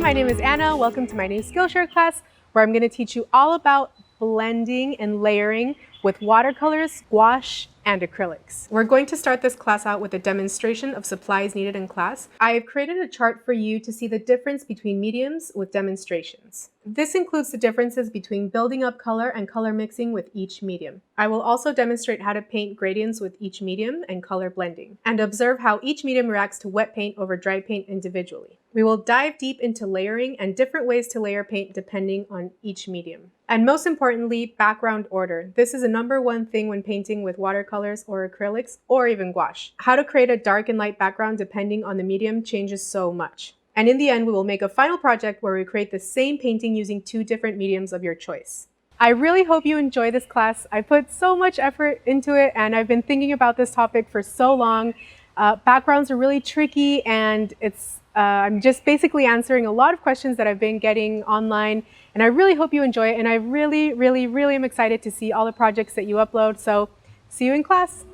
my name is Anna. Welcome to my new Skillshare class where I'm going to teach you all about blending and layering with watercolors, gouache, and acrylics. We're going to start this class out with a demonstration of supplies needed in class. I've created a chart for you to see the difference between mediums with demonstrations. This includes the differences between building up color and color mixing with each medium. I will also demonstrate how to paint gradients with each medium and color blending, and observe how each medium reacts to wet paint over dry paint individually. We will dive deep into layering and different ways to layer paint depending on each medium. And most importantly, background order. This is a #1 thing when painting with watercolors or acrylics or even gouache. How to create a dark and light background depending on the medium changes so much. And in the end, we will make a final project where we create the same painting using 2 different mediums of your choice. I really hope you enjoy this class. I put so much effort into it and I've been thinking about this topic for so long. Backgrounds are really tricky and I'm just basically answering a lot of questions that I've been getting online, and I really hope you enjoy it, and I really am excited to see all the projects that you upload, so see you in class.